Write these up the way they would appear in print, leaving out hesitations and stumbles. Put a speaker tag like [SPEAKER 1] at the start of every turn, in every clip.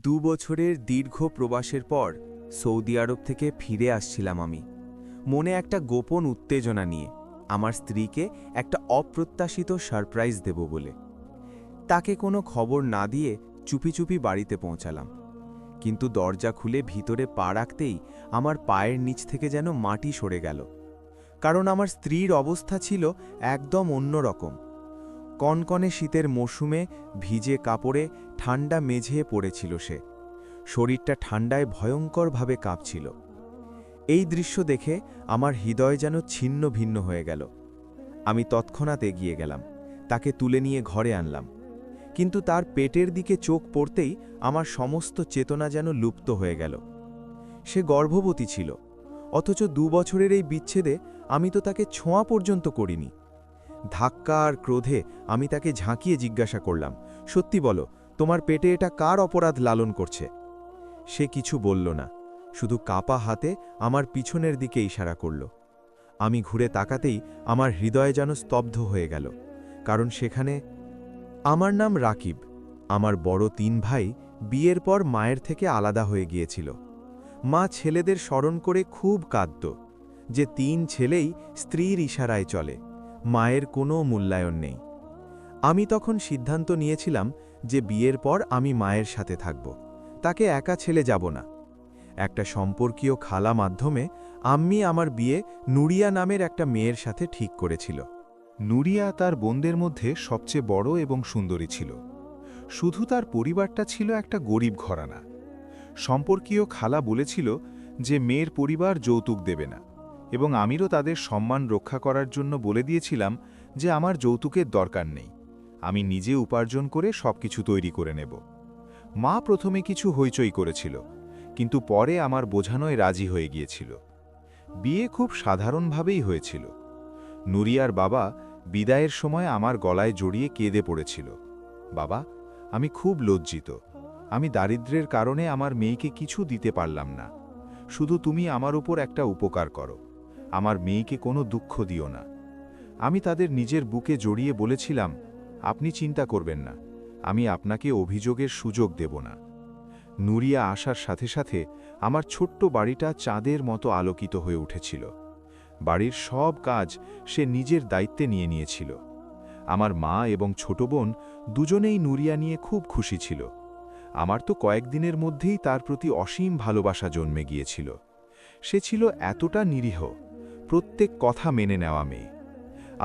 [SPEAKER 1] ২ বছরের দীর্ঘ প্রবাসের পর সৌদি আরব থেকে ফিরে আসছিলাম আমি, মনে একটা গোপন উত্তেজনা নিয়ে, আমার স্ত্রীকে একটা অপ্রত্যাশিত সারপ্রাইজ দেব বলে। তাকে কোনো খবর না দিয়ে চুপি চুপি বাড়িতে পৌঁছালাম। কিন্তু দরজা খুলে ভিতরে পা রাখতেই আমার পায়ের নিচ থেকে যেন মাটি সরে গেল, কারণ আমার স্ত্রীর অবস্থা ছিল একদম অন্যরকম। কনকনে শীতের মৌসুমে ভিজে কাপড়ে ঠান্ডা মেঝেয়ে পড়েছিল সে, শরীরটা ঠান্ডায় ভয়ঙ্করভাবে কাঁপছিল। এই দৃশ্য দেখে আমার হৃদয় যেন ছিন্ন ভিন্ন হয়ে গেল। আমি তৎক্ষণাৎ এগিয়ে গেলাম, তাকে তুলে নিয়ে ঘরে আনলাম। কিন্তু তার পেটের দিকে চোখ পড়তেই আমার সমস্ত চেতনা যেন লুপ্ত হয়ে গেল। সে গর্ভবতী ছিল, অথচ ২ বছরের এই বিচ্ছেদে আমি তো তাকে ছোঁয়া পর্যন্ত করিনি। ধাক্কা আর ক্রোধে আমি তাকে ঝাঁকিয়ে জিজ্ঞাসা করলাম, সত্যি বলো, তোমার পেটে এটা কার অপরাধ লালন করছে? সে কিছু বলল না, শুধু কাপা হাতে আমার পিছনের দিকে ইশারা করল। আমি ঘুরে তাকাতেই আমার হৃদয় যেন স্তব্ধ হয়ে গেল, কারণ সেখানে আমার নাম রাকিব। আমার বড় ৩ ভাই বিয়ের পর মায়ের থেকে আলাদা হয়ে গিয়েছিল। মা ছেলেদের স্মরণ করে খুব কাঁদত, যে ৩ ছেলেই স্ত্রীর ইশারায় চলে, মায়ের কোনো মূল্যায়ন নেই। আমি তখন সিদ্ধান্ত নিয়েছিলাম যে বিয়ের পর আমি মায়ের সাথে থাকব, তাকে একা ছেলে যাব না। একটা সম্পর্কীয় খালা মাধ্যমে আম্মি আমার বিয়ে নুরিয়া নামের একটা মেয়ের সাথে ঠিক করেছিল।
[SPEAKER 2] নুরিয়া তার বোনদের মধ্যে সবচেয়ে বড় এবং সুন্দরী ছিল। শুধু তার পরিবারটা ছিল একটা গরিব ঘরানা। সম্পর্কীয় খালা বলেছিল যে মেয়ের পরিবার যৌতুক দেবে না, এবং আমিরও তাদের সম্মান রক্ষা করার জন্য বলে দিয়েছিলাম যে আমার যৌতুকের দরকার নেই, আমি নিজে উপার্জন করে সবকিছু তৈরি করে নেব। মা প্রথমে কিছু হইচই করেছিল, কিন্তু পরে আমার বোঝানোয় রাজি হয়ে গিয়েছিল। বিয়ে খুব সাধারণভাবেই হয়েছিল। নুরিয়ার বাবা বিদায়ের সময় আমার গলায় জড়িয়ে কেঁদে পড়েছিল। বাবা, আমি খুব লজ্জিত। আমি দারিদ্র্যের কারণে আমার মেয়েকে কিছু দিতে পারলাম না। শুধু তুমি আমার উপর একটা উপকার করো, আমার মেয়েকে কোনো দুঃখ দিও না। আমি তাদের নিজের বুকে জড়িয়ে বলেছিলাম, আপনি চিন্তা করবেন না, আমি আপনাকে অভিযোগের সুযোগ দেব না। নুরিয়া আসার সাথে সাথে আমার ছোট্ট বাড়িটা চাঁদের মতো আলোকিত হয়ে উঠেছিল। বাড়ির সব কাজ সে নিজের দায়িত্বে নিয়ে নিয়েছিল। আমার মা এবং ছোট বোন দুজনেই নুরিয়া নিয়ে খুব খুশি ছিল। আমার তো কয়েকদিনের মধ্যেই তার প্রতি অসীম ভালোবাসা জন্মে গিয়েছিল। সে ছিল এতটা নিরীহ, প্রত্যেক কথা মেনে নেওয়া মেয়ে।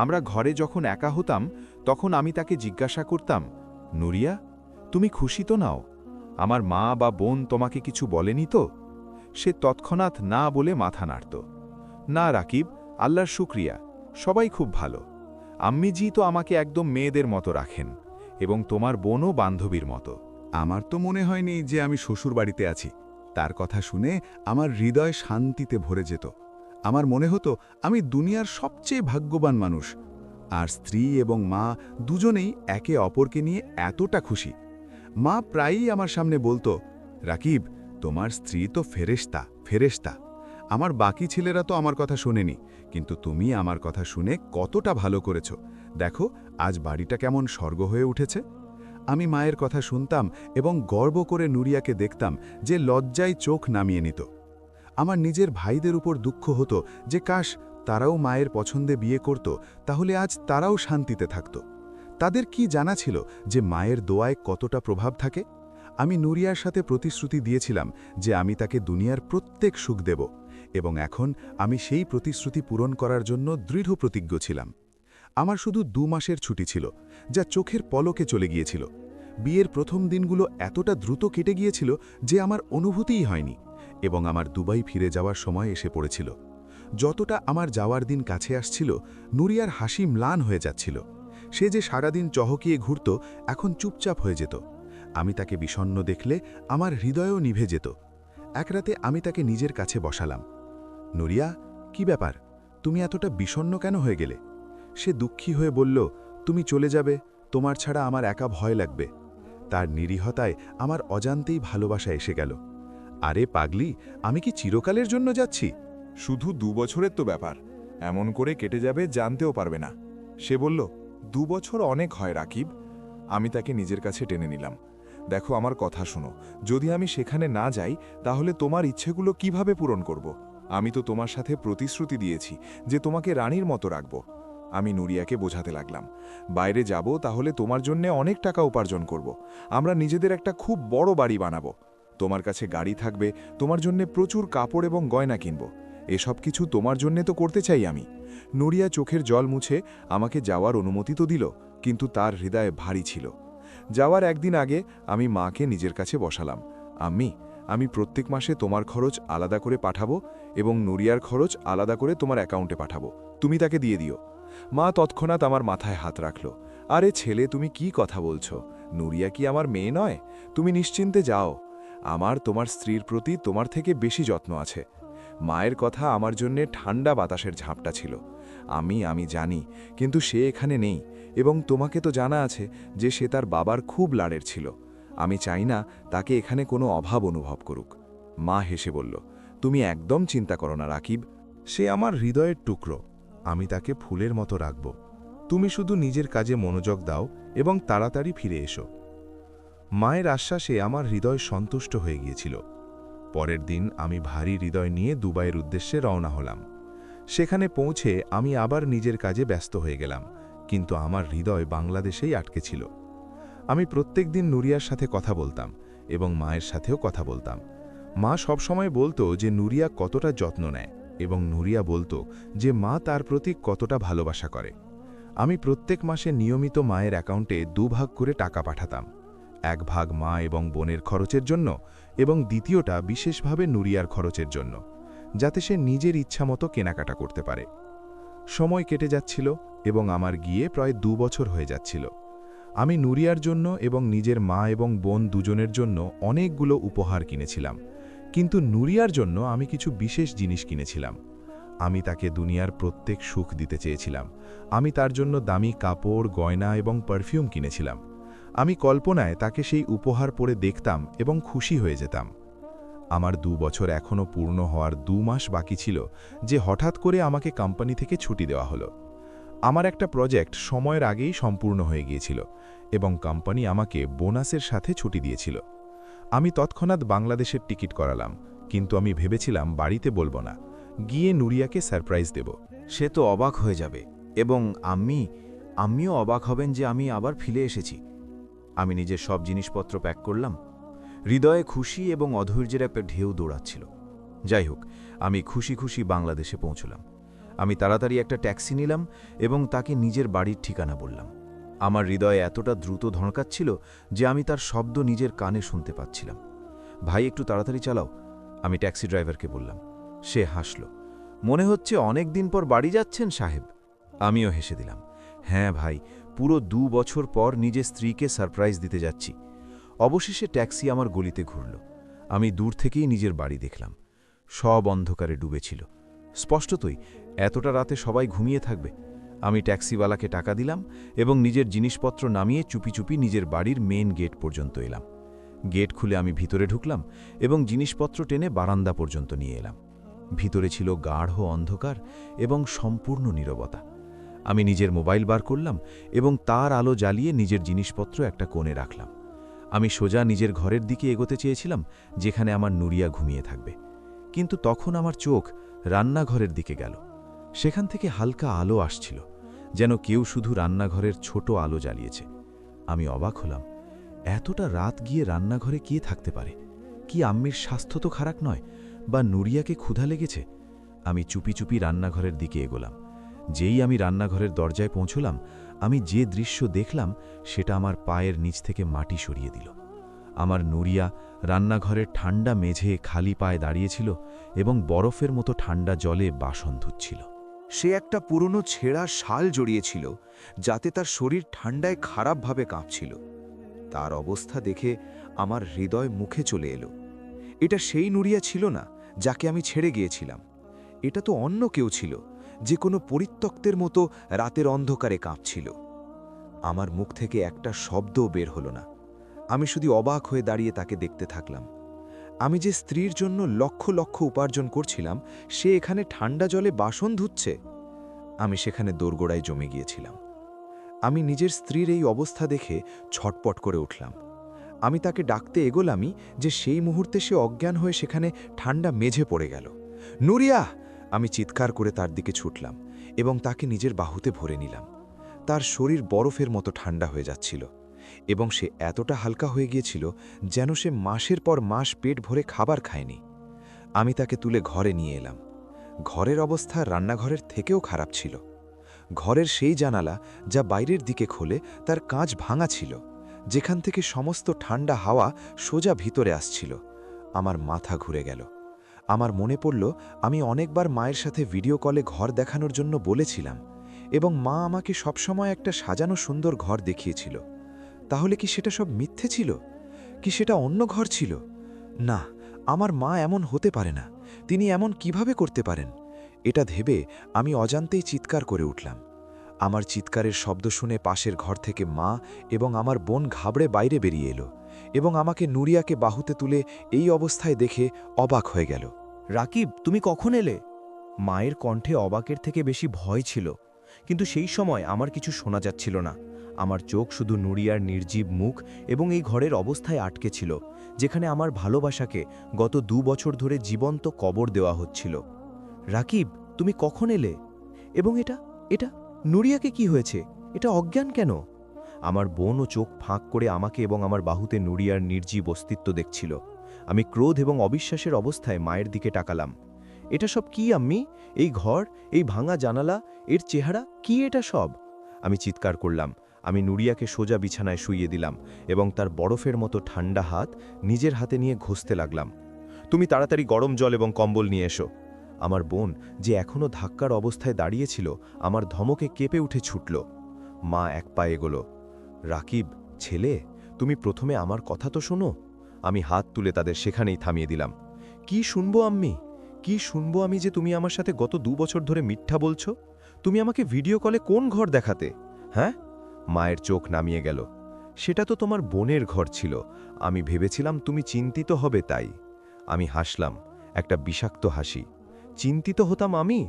[SPEAKER 2] আমরা ঘরে যখন একা হতাম তখন আমি তাকে জিজ্ঞাসা করতাম, নুরিয়া, তুমি খুশি তো নাও? আমার মা বা বোন তোমাকে কিছু বলেনি তো? সে তৎক্ষণাৎ না বলে মাথা নাড়ত। না রাকিব, আল্লাহর শুকরিয়া, সবাই খুব ভালো। আম্মিজি তো আমাকে একদম মেয়েদের মতো রাখেন, এবং তোমার বোনও বান্ধবীর মতো।
[SPEAKER 3] আমার তো মনে হয়নি যে আমি শ্বশুর বাড়িতে আছি। তার কথা শুনে আমার হৃদয় শান্তিতে ভরে যেত। আমার মনে হতো আমি দুনিয়ার সবচেয়ে ভাগ্যবান মানুষ। আর স্ত্রী এবং মা দুজনেই একে অপরকে নিয়ে এতটা খুশি। মা প্রায়ই আমার সামনে বলতো, রাকিব, তোমার স্ত্রী তো ফেরেশতা ফেরেশতা। আমার বাকি ছেলেরা তো আমার কথা শোনেনি, কিন্তু তুমি আমার কথা শুনে কতটা ভালো করেছ। দেখো আজ বাড়িটা কেমন স্বর্গ হয়ে উঠেছে। আমি মায়ের কথা শুনতাম এবং গর্ব করে নুরিয়াকে দেখতাম যে লজ্জায় চোখ নামিয়ে নিত। আমার নিজের ভাইদের উপর দুঃখ হতো যে কাশ তারাও মায়ের পছন্দে বিয়ে করত, তাহলে আজ তারাও শান্তিতে থাকত। তাদের কি জানা ছিল যে মায়ের দোয়ায় কতটা প্রভাব থাকে? আমি নুরিয়ার সাথে প্রতিশ্রুতি দিয়েছিলাম যে আমি তাকে দুনিয়ার প্রত্যেক সুখ দেব, এবং এখন আমি সেই প্রতিশ্রুতি পূরণ করার জন্য দৃঢ় প্রতিজ্ঞ ছিলাম। আমার শুধু ২ মাসের ছুটি ছিল, যা চোখের পলকে চলে গিয়েছিল। বিয়ের প্রথম দিনগুলো এতটা দ্রুত কেটে গিয়েছিল যে আমার অনুভূতিই হয়নি, এবং আমার দুবাই ফিরে যাওয়ার সময় এসে পড়েছিল। যতটা আমার যাওয়ার দিন কাছে আসছিল, নুরিয়ার হাসি ম্লান হয়ে যাচ্ছিল। সে যে সারাদিন চহকিয়ে ঘুরত, এখন চুপচাপ হয়ে যেত। আমি তাকে বিষণ্ণ দেখলে আমার হৃদয়ও নিভে যেত। এক রাতে আমি তাকে নিজের কাছে বসালাম। নুরিয়া, কি ব্যাপার? তুমি এতটা বিষণ্ণ কেন হয়ে গেলে? সে দুঃখী হয়ে বলল, তুমি চলে যাবে, তোমার ছাড়া আমার একা ভয় লাগবে। তার নিরীহতায় আমার অজান্তেই ভালোবাসা এসে গেল। আরে পাগলি, আমি কি চিরকালের জন্য যাচ্ছি?
[SPEAKER 2] শুধু ২ বছরের তো ব্যাপার, এমন করে কেটে যাবে জানতেও পারবে না। সে বলল, ২ বছর অনেক হয় রাকিব। আমি তাকে নিজের কাছে টেনে নিলাম। দেখো, আমার কথা শোনো। যদি আমি সেখানে না যাই তাহলে তোমার ইচ্ছেগুলো কিভাবে পূরণ করব? আমি তো তোমার সাথে প্রতিশ্রুতি দিয়েছি যে তোমাকে রানীর মতো রাখব। আমি নুরিয়াকে বোঝাতে লাগলাম, বাইরে যাব তাহলে তোমার জন্য অনেক টাকা উপার্জন করব। আমরা নিজেদের একটা খুব বড় বাড়ি বানাবো। তোমার কাছে গাড়ি থাকবে, তোমার জন্য প্রচুর কাপড় এবং গয়না কিনব। এসব কিছু তোমার জন্যে তো করতে চাই আমি। নুরিয়া চোখের জল মুছে আমাকে যাওয়ার অনুমতি তো দিল, কিন্তু তার হৃদয়ে ভারী ছিল। যাওয়ার একদিন আগে আমি মাকে নিজের কাছে বসালাম। আম্মি, আমি প্রত্যেক মাসে তোমার খরচ আলাদা করে পাঠাবো এবং নুরিয়ার খরচ আলাদা করে তোমার অ্যাকাউন্টে পাঠাবো। তুমি তাকে দিয়ে দিও। মা তৎক্ষণাৎ আমার মাথায় হাত রাখল। আরে ছেলে, তুমি কি কথা বলছো? নুরিয়া কি আমার মেয়ে নয়? তুমি নিশ্চিন্তে যাও। আমার তোমার স্ত্রীর প্রতি তোমার থেকে বেশি যত্ন আছে। মায়ের কথা আমার জন্যে ঠান্ডা বাতাসের ঝাপটা ছিল। আমি জানি, কিন্তু সে এখানে নেই এবং তোমাকে তো জানা আছে যে সে তার বাবার খুব লাড়ের ছিল। আমি চাই না তাকে এখানে কোনো অভাব অনুভব করুক। মা হেসে বলল, তুমি একদম চিন্তা করো না রাকিব।
[SPEAKER 4] সে আমার হৃদয়ের টুকরো। আমি তাকে ফুলের মতো রাখব। তুমি শুধু নিজের কাজে মনোযোগ দাও এবং তাড়াতাড়ি ফিরে এসো। মায়ের আশ্বাসে আমার হৃদয় সন্তুষ্ট হয়ে গিয়েছিল। পরের দিন আমি ভারী হৃদয় নিয়ে দুবাইয়ের উদ্দেশ্যে রওনা হলাম। সেখানে পৌঁছে আমি আবার নিজের কাজে ব্যস্ত হয়ে গেলাম, কিন্তু আমার হৃদয় বাংলাদেশেই আটকে ছিল। আমি প্রত্যেক দিন নুরিয়ার সাথে কথা বলতাম এবং মায়ের সাথেও কথা বলতাম। মা সবসময় বলতো যে নুরিয়া কতটা যত্ন নেয় এবং নুরিয়া বলতো যে মা তার প্রতি কতটা ভালোবাসা করে। আমি প্রত্যেক মাসে নিয়মিত মায়ের অ্যাকাউন্টে 2 ভাগ করে টাকা পাঠাতাম। 1 ভাগ মা এবং বোনের খরচের জন্য এবং দ্বিতীয়টা বিশেষভাবে নুরিয়ার খরচের জন্য, যাতে সে নিজের ইচ্ছামতো কেনাকাটা করতে পারে। সময় কেটে যাচ্ছিল এবং আমার গিয়ে প্রায় 2 বছর হয়ে যাচ্ছিল। আমি নুরিয়ার জন্য এবং নিজের মা এবং বোন দুজনের জন্য অনেকগুলো উপহার কিনেছিলাম, কিন্তু নুরিয়ার জন্য আমি কিছু বিশেষ জিনিস কিনেছিলাম। আমি তাকে দুনিয়ার প্রত্যেক সুখ দিতে চেয়েছিলাম। আমি তার জন্য দামি কাপড়, গয়না এবং পারফিউম কিনেছিলাম। আমি কল্পনায় তাকে সেই উপহার পরে দেখতাম এবং খুশি হয়ে যেতাম। আমার 2 বছর এখনও পূর্ণ হওয়ার 2 মাস বাকি ছিল যে হঠাৎ করে আমাকে কোম্পানি থেকে ছুটি দেওয়া হলো। আমার একটা প্রজেক্ট সময়ের আগেই সম্পূর্ণ হয়ে গিয়েছিল এবং কোম্পানি আমাকে বোনাসের সাথে ছুটি দিয়েছিল। আমি তৎক্ষণাৎ বাংলাদেশের টিকিট করালাম, কিন্তু আমি ভেবেছিলাম বাড়িতে বলবো না, গিয়ে নুরিয়াকে সারপ্রাইজ দেব।
[SPEAKER 1] সে তো অবাক হয়ে যাবে এবং আম্মিও অবাক হবেন যে আমি আবার ফিরে এসেছি। আমি নিজের সব জিনিসপত্র প্যাক করলাম। হৃদয়ে খুশি এবং অধৈর্যের একটা ঢেউ দৌড়াচ্ছিল। যাই হোক, আমি খুশি খুশি বাংলাদেশে পৌঁছলাম। আমি তাড়াতাড়ি একটা ট্যাক্সি নিলাম এবং তাকে নিজের বাড়ির ঠিকানা বললাম। আমার হৃদয়ে এতটা দ্রুত ধড়কাচ্ছিল যে আমি তার শব্দ নিজের কানে শুনতে পাচ্ছিলাম। ভাই, একটু তাড়াতাড়ি চালাও, আমি ট্যাক্সি ড্রাইভারকে বললাম। সে হাসল। মনে হচ্ছে অনেক দিন পর বাড়ি যাচ্ছেন সাহেব। আমিও হেসে দিলাম। হ্যাঁ ভাই, পুরো 2 বছর পর নিজের স্ত্রীকে সারপ্রাইজ দিতে যাচ্ছি। অবশেষে ট্যাক্সি আমার গলিতে ঘুরল। আমি দূর থেকেই নিজের বাড়ি দেখলাম। সব অন্ধকারে ডুবেছিল। স্পষ্টতই এতটা রাতে সবাই ঘুমিয়ে থাকবে। আমি ট্যাক্সিওয়ালাকে টাকা দিলাম এবং নিজের জিনিসপত্র নামিয়ে চুপি চুপি নিজের বাড়ির মেন গেট পর্যন্ত এলাম। গেট খুলে আমি ভিতরে ঢুকলাম এবং জিনিসপত্র টেনে বারান্দা পর্যন্ত নিয়ে এলাম। ভিতরে ছিল গাঢ় অন্ধকার এবং সম্পূর্ণ নীরবতা। আমি নিজের মোবাইল বার করলাম এবং তার আলো জ্বালিয়ে নিজের জিনিসপত্র একটা কোণে রাখলাম। আমি সোজা নিজের ঘরের দিকে এগোতে চেয়েছিলাম, যেখানে আমার নুরিয়া ঘুমিয়ে থাকবে। কিন্তু তখন আমার চোখ রান্নাঘরের দিকে গেল। সেখান থেকে হালকা আলো আসছিল, যেন কেউ শুধু রান্নাঘরের ছোট আলো জ্বালিয়েছে। আমি অবাক হলাম। এতটা রাত গিয়ে রান্নাঘরে কে থাকতে পারে? কি আম্মির স্বাস্থ্য তো খারাপ নয়, বা নুরিয়াকে ক্ষুধা লেগেছে? আমি চুপি চুপি রান্নাঘরের দিকে এগোলাম। যেই আমি রান্নাঘরের দরজায় পৌঁছলাম, আমি যে দৃশ্য দেখলাম সেটা আমার পায়ের নিচ থেকে মাটি সরিয়ে দিল। আমার নুরিয়া রান্নাঘরের ঠান্ডা মেঝে খালি পায়ে দাঁড়িয়েছিল এবং বরফের মতো ঠান্ডা জলে বাসন ধুচ্ছিল।
[SPEAKER 5] সে একটা পুরনো ছেঁড়া শাল জড়িয়েছিল, যাতে তার শরীর ঠান্ডায় খারাপভাবে কাঁপছিল। তার অবস্থা দেখে আমার হৃদয় মুখে চলে এলো। এটা সেই নুরিয়া ছিল না যাকে আমি ছেড়ে গিয়েছিলাম। এটা তো অন্য কেউ ছিল, যে কোনো পরিত্যক্তের মতো রাতের অন্ধকারে কাঁপছিল। আমার মুখ থেকে একটা শব্দও বের হলো না। আমি শুধু অবাক হয়ে দাঁড়িয়ে তাকে দেখতে থাকলাম। আমি যে স্ত্রীর জন্য লক্ষ লক্ষ উপার্জন করছিলাম, সে এখানে ঠান্ডা জলে বাসন ধুচ্ছে। আমি সেখানে দোরগোড়ায় জমে গিয়েছিলাম। আমি নিজের স্ত্রীর এই অবস্থা দেখে ছটপট করে উঠলাম। আমি তাকে ডাকতে এগোলামই যে সেই মুহূর্তে সে অজ্ঞান হয়ে সেখানে ঠান্ডা মেঝে পড়ে গেল। নুরিয়া! আমি চিৎকার করে তার দিকে ছুটলাম এবং তাকে নিজের বাহুতে ভরে নিলাম। তার শরীর বরফের মতো ঠান্ডা হয়ে যাচ্ছিল এবং সে এতটা হালকা হয়ে গিয়েছিল যেন সে মাসের পর মাস পেট ভরে খাবার খায়নি। আমি তাকে তুলে ঘরে নিয়ে এলাম। ঘরের অবস্থা রান্নাঘরের থেকেও খারাপ ছিল। ঘরের সেই জানালা যা বাইরের দিকে খোলে তার কাঁচ ভাঙা ছিল, যেখান থেকে সমস্ত ঠান্ডা হাওয়া সোজা ভিতরে আসছিল। আমার মাথা ঘুরে গেল। আমার মনে পড়ল আমি অনেকবার মায়ের সাথে ভিডিও কলে ঘর দেখানোর জন্য বলেছিলাম এবং মা আমাকে সবসময় একটা সাজানো সুন্দর ঘর দেখিয়েছিল। তাহলে কি সেটা সব মিথ্যে ছিল? কি সেটা অন্য ঘর ছিল? না, আমার মা এমন হতে পারে না। তিনি এমন কিভাবে করতে পারেন? এটা ভেবে আমি অজান্তেই চিৎকার করে উঠলাম। আমার চিৎকারের শব্দ শুনে পাশের ঘর থেকে মা এবং আমার বোন ঘাবড়ে বাইরে বেরিয়ে এলো এবং আমাকে নুরিয়াকে বাহুতে তুলে এই অবস্থায় দেখে অবাক হয়ে গেল।
[SPEAKER 1] রাকিব, তুমি কখন এলে? মায়ের কণ্ঠে অবাকের থেকে বেশি ভয় ছিল, কিন্তু সেই সময় আমার কিছু শোনা যাচ্ছিল না। আমার চোখ শুধু নুরিয়ার নির্জীব মুখ এবং এই ঘরের অবস্থায় আটকে ছিল, যেখানে আমার ভালোবাসাকে গত 2 বছর ধরে জীবন্ত কবর দেওয়া হচ্ছিল। রাকিব, তুমি কখন এলে? এবং এটা নুরিয়াকে কি হয়েছে? এটা অজ্ঞান কেন? আমার বোনও চোখ ফাঁক করে আমাকে এবং আমার বাহুতে নুরিয়ার নির্জীব অস্তিত্ব দেখছিল। আমি ক্রোধ এবং অবিশ্বাসের অবস্থায় মায়ের দিকে তাকালাম। এটা সব কি আম্মি? এই ঘর, এই ভাঙা জানালা, এর চেহারা, কি এটা সব? আমি চিৎকার করলাম। আমি নুরিয়াকে সোজা বিছানায় শুইয়ে দিলাম এবং তার বরফের মতো ঠান্ডা হাত নিজের হাতে নিয়ে ঘষতে লাগলাম। তুমি তাড়াতাড়ি গরম জল এবং কম্বল নিয়ে এসো। আমার বোন, যে এখনও ধাক্কার অবস্থায় দাঁড়িয়েছিল, আমার ধমকে কেঁপে উঠে ছুটল। মা এক পা এগোলো। রাকিব, ছেলে, তুমি প্রথমে আমার কথা তো শোনো। আমি হাত তুলে তাদের সেখানেই থামিয়ে দিলাম। কি শুনবো আম্মি? কি শুনবো আমি যে তুমি আমার সাথে গত 2 বছর ধরে মিথ্যা বলছো? তুমি আমাকে ভিডিও কলে কোন ঘর দেখাতে? হ্যাঁ? মায়ের চোখ নামিয়ে গেল। সেটা তো তোমার বোনের ঘর ছিল। আমি ভেবেছিলাম তুমি চিন্তিত হবে তাই। আমি হাসলাম, একটা বিষাক্ত হাসি। চিন্তিত হতাম আমি?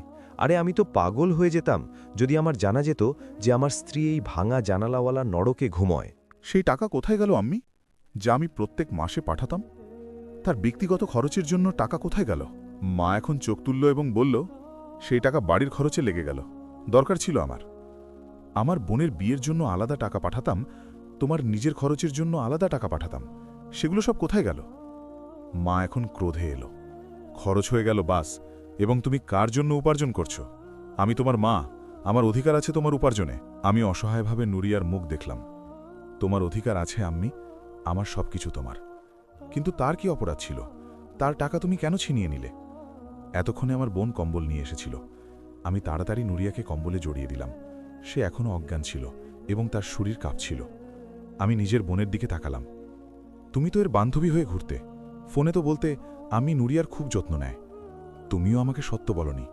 [SPEAKER 1] আরে আমি তো পাগল হয়ে যেতাম যদি আমার জানা যেত যে আমার স্ত্রী এই ভাঙা জানালাওয়ালা নরকে ঘুমোয়।
[SPEAKER 6] সেই টাকা কোথায় গেল আম্মি, যা আমি প্রত্যেক মাসে পাঠাতাম? তার ব্যক্তিগত খরচের জন্য টাকা কোথায় গেল? মা এখন চোখ তুলল এবং বলল, সেই টাকা বাড়ির খরচে লেগে গেল। দরকার ছিল আমার বোনের বিয়ের জন্য আলাদা টাকা পাঠাতাম, তোমার নিজের খরচের জন্য আলাদা টাকা পাঠাতাম। সেগুলো সব কোথায় গেল? মা এখন ক্রোধে এলো। খরচ হয়ে গেল বাস, এবং তুমি কার জন্য উপার্জন করছো? আমি তোমার মা, আমার অধিকার আছে তোমার উপার্জনে। আমি অসহায়ভাবে নুরিয়ার মুখ দেখলাম। তোমার অধিকার আছে আম্মি, আমার সবকিছু তোমার। কিন্তু তার কি অপরাধ ছিল? তার টাকা তুমি কেন ছিনিয়ে নিলে? এতক্ষণে আমার বোন কম্বল নিয়ে এসেছিল। আমি তাড়াতাড়ি নুরিয়াকে কম্বলে জড়িয়ে দিলাম। সে এখনও অজ্ঞান ছিল এবং তার শরীর কাঁপছিল। আমি নিজের বোনের দিকে তাকালাম। তুমি তো এর বান্ধবী হয়ে ঘুরতে, ফোনে তো বলতে আমি নুরিয়ার খুব যত্ন নেয়। তুমিও আমাকে সত্য বলনি।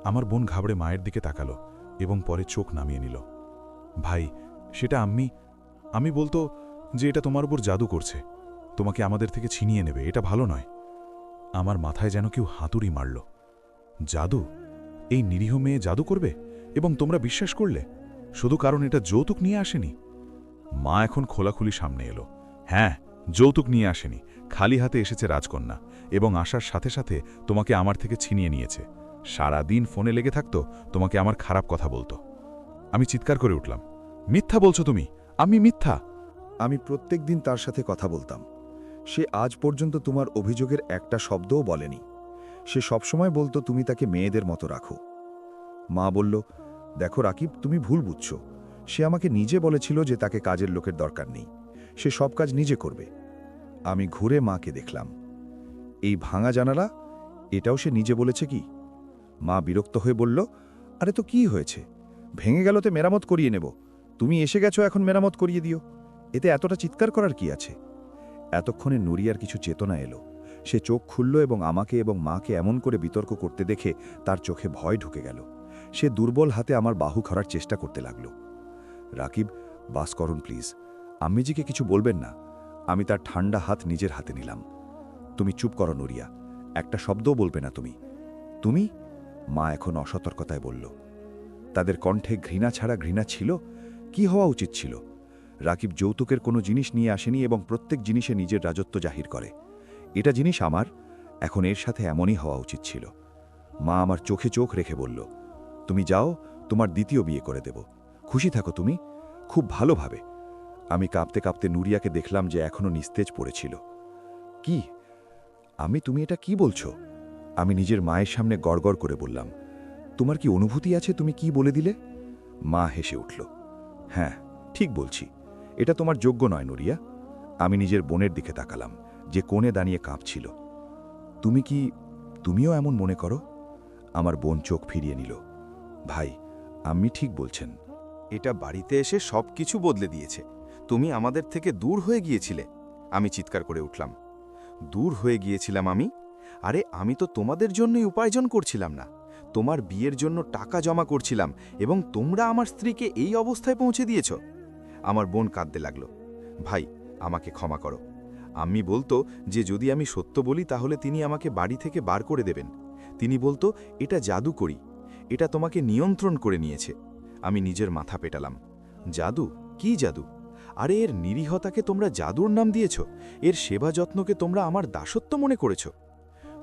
[SPEAKER 6] আমার বোন ঘাবড়ে মায়ের দিকে তাকালো এবং পরে চোখ নামিয়ে নিল। ভাই, সেটা আমি বলতো যে এটা তোমার উপর জাদু করছে, তোমাকে আমাদের থেকে ছিনিয়ে নেবে। এটা ভালো নয়। আমার মাথায় যেন কেউ হাতুড়ি মারল। জাদু? এই নিরীহ মেয়ে জাদু করবে এবং তোমরা বিশ্বাস করলে, শুধু কারণ এটা যৌতুক নিয়ে আসেনি? মা এখন খোলাখুলি সামনে এলো। হ্যাঁ, যৌতুক নিয়ে আসেনি, খালি হাতে এসেছে রাজকন্যা, এবং আসার সাথে সাথে তোমাকে আমার থেকে ছিনিয়ে নিয়েছে। সারা দিন ফোনে লেগে থাকতো, তোমাকে আমার খারাপ কথা বলতো। আমি চিৎকার করে উঠলাম, মিথ্যা বলছো তুমি, আমি মিথ্যা।
[SPEAKER 7] আমি প্রত্যেক দিন তার সাথে কথা বলতাম। সে আজ পর্যন্ত তোমার অভিযোগের একটা শব্দও বলেনি। সে সবসময় বলতো তুমি তাকে মেয়েদের মতো রাখো। মা বলল, দেখো রাকিব, তুমি ভুল বুঝছো। সে আমাকে নিজে বলেছিল যে তাকে কাজের লোকের দরকার নেই, সে সব কাজ নিজে করবে। আমি ঘুরে মাকে দেখলাম। এই ভাঙা জানালা, এটাও সে নিজে বলেছে কি? মা বিরক্ত হয়ে বলল, আরে তো কি হয়েছে? ভেঙে গেল তো মেরামত করিয়ে নেব। তুমি এসে গেছো, এখন মেরামত করিয়ে দিও। এতে এতটা চিৎকার করার কি আছে? এতক্ষণে নুরিয়ার কিছু চেতনা এলো। সে চোখ খুলল এবং আমাকে এবং মাকে এমন করে বিতর্ক করতে দেখে তার চোখে ভয় ঢুকে গেল। সে দুর্বল হাতে আমার বাহু ধরার চেষ্টা করতে লাগল। রাকিব, বাস করুন প্লিজ, আম্মিজিকে কিছু বলবেন না। আমি তার ঠান্ডা হাত নিজের হাতে নিলাম। তুমি চুপ করো নুরিয়া, একটা শব্দও বলবে না তুমি। মা এখন অসতর্কতায় বলল। তাদের কণ্ঠে ঘৃণা ছাড়া ঘৃণা ছিল। কি হওয়া উচিত ছিল? রাকিব যৌতুকের কোনো জিনিস নিয়ে আসেনি এবং প্রত্যেক জিনিসে নিজের রাজত্ব জাহির করে। এটা জিনিস আমার, এখন এর সাথে এমনই হওয়া উচিত ছিল। মা আমার চোখে চোখ রেখে বলল, তুমি যাও, তোমার দ্বিতীয় বিয়ে করে দেব, খুশি থাকো তুমি, খুব ভালোভাবে। আমি কাঁপতে কাঁপতে নুরিয়াকে দেখলাম যে এখনও নিস্তেজ পড়েছিল। কি তুমি এটা কি বলছো? আমি নিজের মায়ের সামনে গড়গড় করে বললাম, তোমার কি অনুভূতি আছে, তুমি কি বলে দিলে? মা হেসে উঠল, হ্যাঁ ঠিক বলছি, এটা তোমার যোগ্য নয় নুরিয়া। আমি নিজের বোনের দিকে তাকালাম, যে কোণে দাঁড়িয়ে কাঁপছিল। তুমিও এমন মনে করো? আমার বোন চোখ ফিরিয়ে নিল। ভাই, আম্মি ঠিক বলছেন।
[SPEAKER 1] এটা বাড়িতে এসে সব কিছু বদলে দিয়েছে। তুমি আমাদের থেকে দূর হয়ে গিয়েছিলে। আমি চিৎকার করে উঠলাম। দূর হয়ে গিয়েছিলাম আমি? আরে আমি তো তোমাদের জন্যই উপার্জন করছিলাম না, তোমার বিয়ের জন্য টাকা জমা করছিলাম, এবং তোমরা আমার স্ত্রীকে এই অবস্থায় পৌঁছে দিয়েছ। আমার বোন কাঁদতে লাগল। ভাই, আমাকে ক্ষমা করো। আম্মি বলতো যে যদি আমি সত্য বলি তাহলে তিনি আমাকে বাড়ি থেকে বার করে দেবেন। তিনি বলতো, এটা জাদু করি, এটা তোমাকে নিয়ন্ত্রণ করে নিয়েছে। আমি নিজের মাথা পেটালাম। জাদু? কি জাদু? আরে এর নিরীহতাকে তোমরা জাদুর নাম দিয়েছ, এর সেবা যত্নকে তোমরা আমার দাসত্ব মনে করেছ।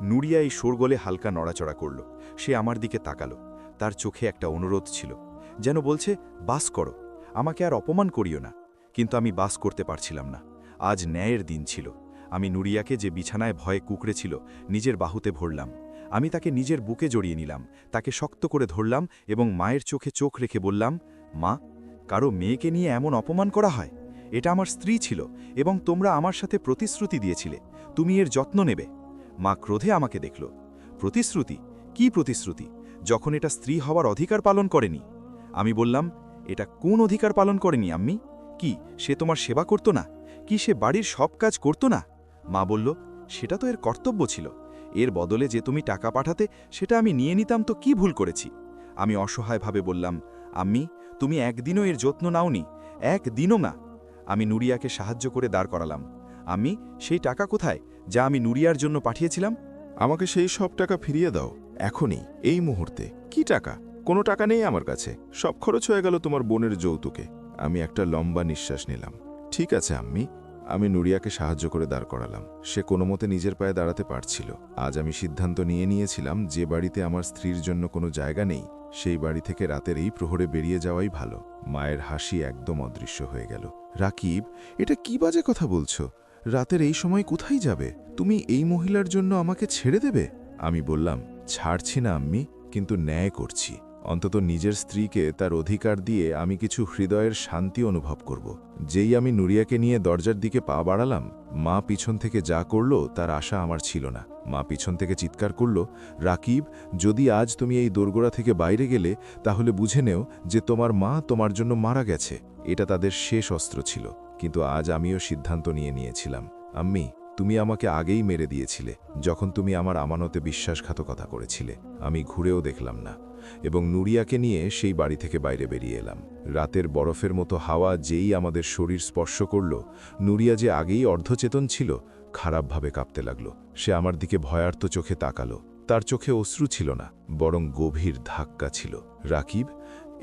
[SPEAKER 1] নুরিয়া এই শোরগোলে হালকা নড়াচড়া করল। সে আমার দিকে তাকালো। তার চোখে একটা অনুরোধ ছিল, যেন বলছে, বাস করো, আমাকে আর অপমান করিও না। কিন্তু আমি বাস করতে পারছিলাম না। আজ ন্যায়ের দিন ছিল। আমি নুরিয়াকে, যে বিছানায় ভয়ে কুঁকড়েছিল, নিজের বাহুতে ভরলাম। আমি তাকে নিজের বুকে জড়িয়ে নিলাম, তাকে শক্ত করে ধরলাম এবং মায়ের চোখে চোখ রেখে বললাম, মা, কারো মেয়েকে নিয়ে এমন অপমান করা হয়? এটা আমার স্ত্রী ছিল এবং তোমরা আমার সাথে প্রতিশ্রুতি দিয়েছিলে তুমি এর যত্ন নেবে। মা ক্রোধে আমাকে দেখল। প্রতিশ্রুতি? কি প্রতিশ্রুতি, যখন এটা স্ত্রী হওয়ার অধিকার পালন করেনি? আমি বললাম, এটা কোন অধিকার পালন করেনি আম্মি? কি সে তোমার সেবা করত না? কি সে বাড়ির সব কাজ করত না? মা বলল, সেটা তো এর কর্তব্য ছিল। এর বদলে যে তুমি টাকা পাঠাতে, সেটা আমি নিয়ে নিতাম তো কি ভুল করেছি? আমি অসহায়ভাবে বললাম, আম্মি, তুমি একদিনও এর যত্ন নাওনি, একদিনও না। আমি নুরিয়াকে সাহায্য করে দাঁড় করালাম। আম্মি, সেই টাকা কোথায় যা আমি নুরিয়ার জন্য পাঠিয়েছিলাম?
[SPEAKER 4] আমাকে সেই সব টাকা ফিরিয়ে দাও, এখনই, এই মুহূর্তে। কি টাকা? কোনো টাকা নেই আমার কাছে, সব খরচ হয়ে গেল তোমার বোনের যৌতুকে। আমি একটা লম্বা নিঃশ্বাস নিলাম। ঠিক আছে আম্মি। আমি নুরিয়াকে সাহায্য করে দাঁড় করালাম। সে কোনো মতে নিজের পায়ে দাঁড়াতে পারছিল। আজ আমি সিদ্ধান্ত নিয়েছিলাম, যে বাড়িতে আমার স্ত্রীর জন্য কোনো জায়গা নেই, সেই বাড়ি থেকে রাতের এই প্রহরে বেরিয়ে যাওয়াই ভালো। মায়ের হাসি একদম অদৃশ্য হয়ে গেল। রাকিব, এটা কি বাজে কথা বলছো? রাতের এই সময় কোথায় যাবে? তুমি এই মহিলার জন্য আমাকে ছেড়ে দেবে? আমি বললাম, ছাড়ছি না আম্মি, কিন্তু ন্যায় করছি। অন্তত নিজের স্ত্রীকে তার অধিকার দিয়ে আমি কিছু হৃদয়ের শান্তি অনুভব করব। যেই আমি নুরিয়াকে নিয়ে দরজার দিকে পা বাড়ালাম, মা পিছন থেকে যা করল তার আশা আমার ছিল না। মা পিছন থেকে চিৎকার করল, রাকিব, যদি আজ তুমি এই দোরগোড়া থেকে বাইরে গেলে, তাহলে বুঝে নেও যে তোমার মা তোমার জন্য মারা গেছে। এটা তাদের শেষ অস্ত্র ছিল। কিন্তু আজ আমিও সিদ্ধান্ত নিয়েছিলাম। আম্মি, তুমি আমাকে আগেই মেরে দিয়েছিলে, যখন তুমি আমার আমানতে বিশ্বাসঘাতকতা করেছিলে। আমি ঘুরেও দেখলাম না এবং নুরিয়াকে নিয়ে সেই বাড়ি থেকে বাইরে বেরিয়ে এলাম। রাতের বরফের মতো হাওয়া যেই আমাদের শরীর স্পর্শ করল, নুরিয়া যে আগেই অর্ধচেতন ছিল, খারাপভাবে কাঁপতে লাগল। সে আমার দিকে ভয়ার্ত চোখে তাকালো। তার চোখে অশ্রু ছিল না, বরং গভীর ধাক্কা ছিল। রাকিব,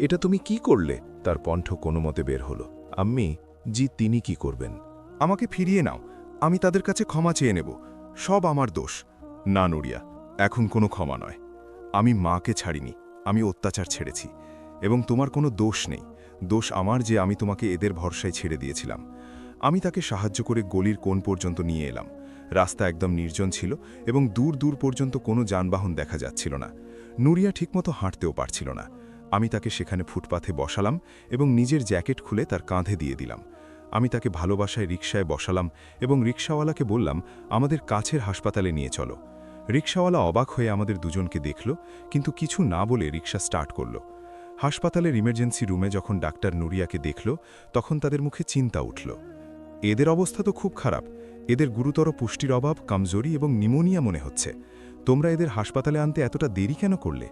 [SPEAKER 4] এটা তুমি কি করলে? তার কণ্ঠ কোনো মতে বের হলো। আম্মি, জি, তিনি কি করবেন?
[SPEAKER 6] আমাকে ফিরিয়ে নাও, আমি তাদের কাছে ক্ষমা চেয়ে নেব, সব আমার দোষ। না নুরিয়া, এখন কোনো ক্ষমা নয়। আমি মাকে ছাড়িনি, আমি অত্যাচার ছেড়েছি, এবং তোমার কোনো দোষ নেই। দোষ আমার যে আমি তোমাকে এদের ভরসায় ছেড়ে দিয়েছিলাম। আমি তাকে সাহায্য করে গলির কোণ পর্যন্ত নিয়ে এলাম। রাস্তা একদম নির্জন ছিল এবং দূর দূর পর্যন্ত কোনো যানবাহন দেখা যাচ্ছিল না। নুরিয়া ঠিকমতো হাঁটতেও পারছিল না। আমি তাকে সেখানে ফুটপাথে বসালাম এবং নিজের জ্যাকেট খুলে তার কাঁধে দিয়ে দিলাম। আমি তাকে ভালোবাসায় রিকশায় বসালাম এবং রিকশাওয়ালাকে বললাম, আমাদের কাছের হাসপাতালে নিয়ে চলো। রিকশাওয়ালা অবাক হয়ে আমাদের দুজনকে দেখল, কিন্তু কিছু না বলে রিকশা স্টার্ট করল। হাসপাতালের ইমার্জেন্সি রুমে যখন ডাক্তার নুরিয়াকে দেখল, তখন তাদের মুখে চিন্তা উঠল। এদের অবস্থা তো খুব খারাপ, এদের গুরুতর পুষ্টির অভাব, কমজোরি এবং নিউমোনিয়া মনে হচ্ছে। তোমরা এদের হাসপাতালে আনতে এতটা দেরি কেন করলে?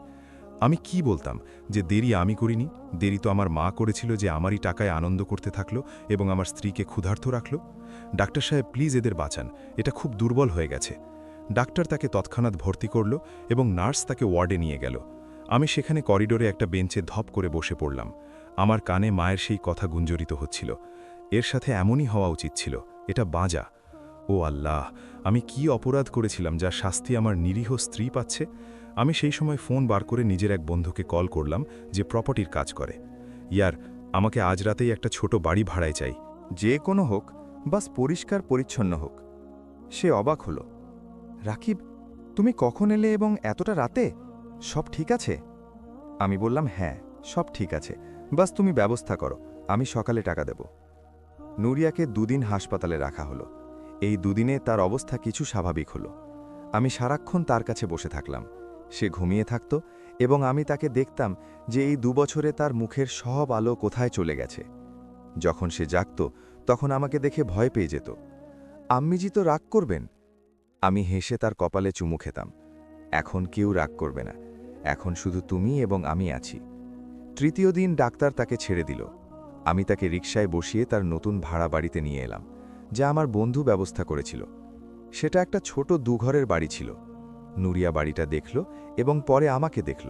[SPEAKER 6] আমি কি বলতাম যে দেরি আমি করিনি, দেরি তো আমার মা করেছিল, যে আমারই টাকায় আনন্দ করতে থাকলো এবং আমার স্ত্রীকে ক্ষুধার্ত রাখল। ডাক্তার সাহেব, প্লিজ এদের বাঁচান, এটা খুব দুর্বল হয়ে গেছে। ডাক্তার তাকে তৎক্ষণাৎ ভর্তি করল এবং নার্স তাকে ওয়ার্ডে নিয়ে গেল। আমি সেখানে করিডোরে একটা বেঞ্চে ধপ করে বসে পড়লাম। আমার কানে মায়ের সেই কথা গুঞ্জরিত হচ্ছিল,
[SPEAKER 2] এর সাথে এমনই হওয়া উচিত ছিল, এটা বাঁজা। ও আল্লাহ, আমি কি অপরাধ করেছিলাম যা শাস্তি আমার নিরীহ স্ত্রী পাচ্ছে? আমি সেই সময় ফোন বার করে নিজের এক বন্ধুকে কল করলাম যে প্রপার্টির কাজ করে। ইয়ার, আমাকে আজ রাতেই একটা ছোট বাড়ি ভাড়ায় চাই।
[SPEAKER 5] যে কোনো হোক, বাস পরিষ্কার পরিচ্ছন্ন হোক। সে অবাক হলো। রাকিব, তুমি কখন এলে এবং এতটা রাতে? সব ঠিক আছে? আমি বললাম, হ্যাঁ, সব ঠিক আছে, বাস তুমি ব্যবস্থা করো, আমি সকালে টাকা দেব। নুরিয়াকে 2 দিন হাসপাতালে রাখা হলো। এই 2 দিনে তার অবস্থা কিছু স্বাভাবিক হলো। আমি সারাক্ষণ তার কাছে বসে থাকলাম। সে ঘুমিয়ে থাকত এবং আমি তাকে দেখতাম যে এই 2 বছরে তার মুখের সব আলো কোথায় চলে গেছে। যখন সে জাগত তখন আমাকে দেখে ভয় পেয়ে যেত। আম্মিজি তো রাগ করবেন। আমি হেসে তার কপালে চুমু খেতাম। এখন কেউ রাগ করবে না, এখন শুধু তুমি এবং আমি আছি। 3য় দিন ডাক্তার তাকে ছেড়ে দিল। আমি তাকে রিকশায় বসিয়ে তার নতুন ভাড়া বাড়িতে নিয়ে এলাম, যা আমার বন্ধু ব্যবস্থা করেছিল। সেটা একটা ছোট 2 ঘরের বাড়ি ছিল। নুরিয়া বাড়িটা দেখল এবং পরে আমাকে দেখল।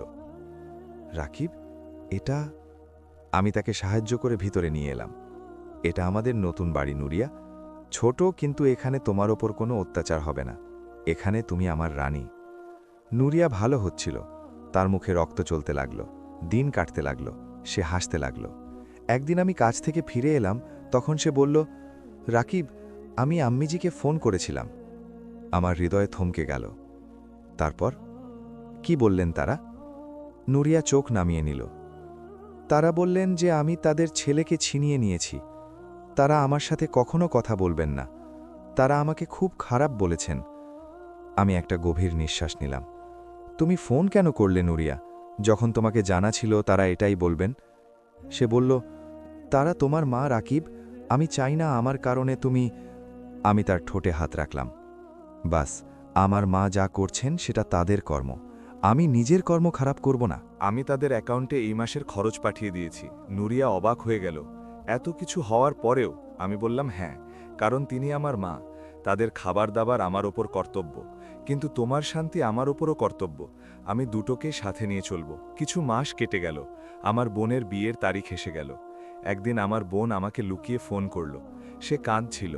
[SPEAKER 5] রাকিব, এটা? আমি তাকে সাহায্য করে ভিতরে নিয়ে এলাম। এটা আমাদের নতুন বাড়ি নুরিয়া, ছোট, কিন্তু এখানে তোমার ওপর কোনো অত্যাচার হবে না। এখানে তুমি আমার রানী। নুরিয়া ভালো হচ্ছিল, তার মুখে রক্ত চলতে লাগলো, দিন কাটতে লাগলো, সে হাসতে লাগলো। একদিন আমি কাজ থেকে ফিরে এলাম, তখন সে বলল, রাকিব, আমি আম্মিজিকে ফোন করেছিলাম। আমার হৃদয়ে থমকে গেল। তারপর কি বললেন তারা? নুরিয়া চোখ নামিয়ে নিল। তারা বললেন যে আমি তাদের ছেলেকে ছিনিয়ে নিয়েছি। তারা আমার সাথে কখনো কথা বলবেন না। তারা আমাকে খুব খারাপ বলেছেন। আমি একটা গভীর নিঃশ্বাস নিলাম। তুমি ফোন কেন করলে নুরিয়া, যখন তোমাকে জানা ছিল তারা এটাই বলবেন? সে বলল, তারা তোমার মা রাকিব, আমি চাই না আমার কারণে তুমি। আমি তার ঠোঁটে হাত রাখলাম। বাস, আমার মা যা করছেন সেটা তাদের কর্ম, আমি নিজের কর্ম খারাপ করব না।
[SPEAKER 2] আমি তাদের অ্যাকাউন্টে এই মাসের খরচ পাঠিয়ে দিয়েছি। নুরিয়া অবাক হয়ে গেল। এত কিছু হওয়ার পরেও? আমি বললাম, হ্যাঁ, কারণ তিনি আমার মা, তাদের খাবার দাবার আমার ওপর কর্তব্য, কিন্তু তোমার শান্তি আমার ওপরও কর্তব্য। আমি দুটোকে সাথে নিয়ে চলব। কিছু মাস কেটে গেল। আমার বোনের বিয়ের তারিখ এসে গেল। একদিন আমার বোন আমাকে লুকিয়ে ফোন করল। সে কাঁদছিল।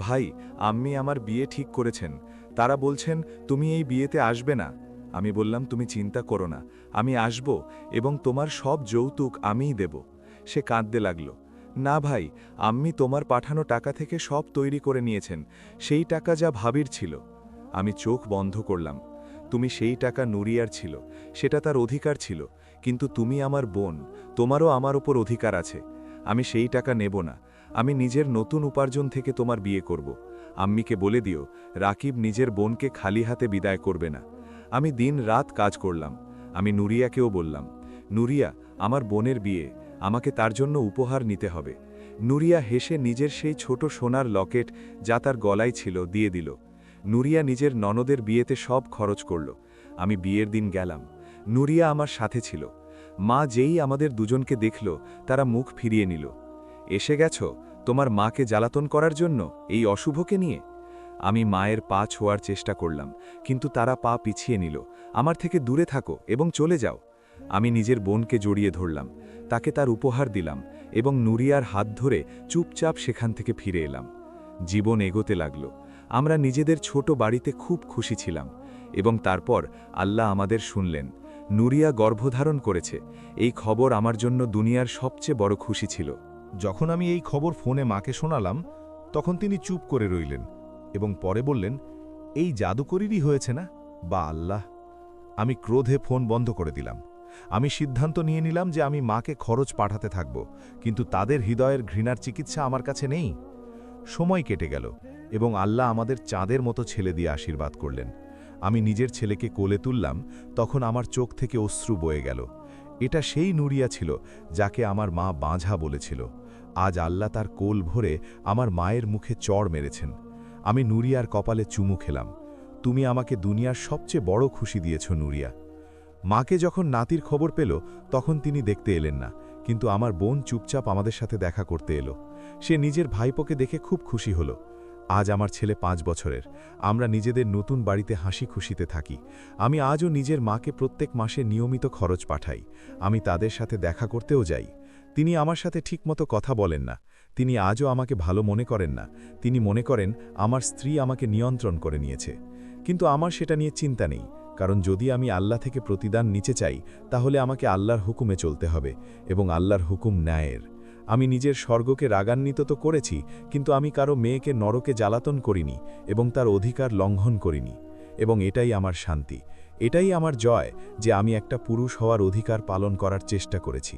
[SPEAKER 2] ভাই, আম্মি আমার বিয়ে ঠিক করেছেন, তারা বলছেন তুমি এই বিয়েতে আসবে না। আমি বললাম, তুমি চিন্তা করো না, আমি আসব এবং তোমার সব যৌতুক আমিই দেব। সে কাঁদতে লাগল। না ভাই, আম্মি তোমার পাঠানো টাকা থেকে সব তৈরি করে নিয়েছেন, সেই টাকা যা ভাবির ছিল। আমি চোখ বন্ধ করলাম। তুমি সেই টাকা নুরিয়ার ছিল, সেটা তার অধিকার ছিল, কিন্তু তুমি আমার বোন, তোমারও আমার ওপর অধিকার আছে। আমি সেই টাকা নেব না। আমি নিজের নতুন উপার্জন থেকে তোমার বিয়ে করব। আম্মিকে বলে দিও, রাকিব নিজের বোনকে খালি হাতে বিদায় করবে না। আমি দিন রাত কাজ করলাম। আমি নুরিয়াকেও বললাম, নুরিয়া, আমার বোনের বিয়ে, আমাকে তার জন্য উপহার নিতে হবে। নুরিয়া হেসে নিজের সেই ছোট সোনার লকেট, যা তার গলায় ছিল, দিয়ে দিল। নুরিয়া নিজের ননদের বিয়েতে সব খরচ করল। আমি বিয়ের দিন গেলাম। নুরিয়া আমার সাথে ছিল। মা যেই আমাদের দুজনকে দেখল, তারা মুখ ফিরিয়ে নিল। এসে গেছ তোমার মাকে জ্বালাতন করার জন্য, এই অশুভকে নিয়ে? আমি মায়ের পা ছোঁয়ার চেষ্টা করলাম, কিন্তু তারা পা পিছিয়ে নিল। আমার থেকে দূরে থাকো এবং চলে যাও। আমি নিজের বোনকে জড়িয়ে ধরলাম, তাকে তার উপহার দিলাম এবং নুরিয়ার হাত ধরে চুপচাপ সেখান থেকে ফিরে এলাম। জীবন এগোতে লাগল। আমরা নিজেদের ছোট বাড়িতে খুব খুশি ছিলাম এবং তারপর আল্লাহ আমাদের শুনলেন। নুরিয়া গর্ভধারণ করেছে। এই খবর আমার জন্য দুনিয়ার সবচেয়ে বড় খুশি ছিল।
[SPEAKER 4] যখন আমি এই খবর ফোনে মাকে শোনালাম, তখন তিনি চুপ করে রইলেন এবং পরে বললেন, এই জাদুকরেরই হয়েছে না? বা আল্লাহ! আমি ক্রোধে ফোন বন্ধ করে দিলাম। আমি সিদ্ধান্ত নিয়ে নিলাম যে আমি মাকে খরচ পাঠাতে থাকব, কিন্তু তাদের হৃদয়ের ঘৃণার চিকিৎসা আমার কাছে নেই। সময় কেটে গেল এবং আল্লাহ আমাদের চাঁদের মতো ছেলে দিয়ে আশীর্বাদ করলেন। আমি নিজের ছেলেকে কোলে তুললাম, তখন আমার চোখ থেকে অশ্রু বয়ে গেল। এটা সেই নুরিয়া ছিল যাকে আমার মা বাঁঝা বলেছিল। আজ আল্লাহ তার কোল ভরে আমার মায়ের মুখে চড় মেরেছেন। আমি নুরিয়ার কপালে চুমু খেলাম। তুমি আমাকে দুনিয়ার সবচেয়ে বড় খুশি দিয়েছ নুরিয়া। মাকে যখন নাতির খবর পেল, তখন তিনি দেখতে এলেন না, কিন্তু আমার বোন চুপচাপ আমাদের সাথে দেখা করতে এলো। সে নিজের ভাইপোকে দেখে খুব খুশি হলো। আজ আমার ছেলে 5 বছরের। আমরা নিজেদের নতুন বাড়িতে হাসি খুশিতে থাকি। আমি আজও নিজের মাকে প্রত্যেক মাসে নিয়মিত খরচ পাঠাই। আমি তাদের সাথে দেখা করতেও যাই। তিনি আমার সাথে ঠিকমতো কথা বলেন না, তিনি আজও আমাকে ভালো মনে করেন না। তিনি মনে করেন আমার স্ত্রী আমাকে নিয়ন্ত্রণ করে নিয়েছে। কিন্তু আমার সেটা নিয়ে চিন্তা নেই, কারণ যদি আমি আল্লাহ থেকে প্রতিদান নিতে চাই তাহলে আমাকে আল্লাহর হুকুমে চলতে হবে, এবং আল্লাহর হুকুম ন্যায়ের। আমি নিজের স্বর্গকে রাগান্বিত তো করেছি, কিন্তু আমি কারো মেয়েকে নরকে জ্বালাতন করিনি এবং তার অধিকার লঙ্ঘন করিনি। এবং এটাই আমার শান্তি, এটাই আমার জয় যে আমি একটা পুরুষ হওয়ার অধিকার পালন করার চেষ্টা করেছি।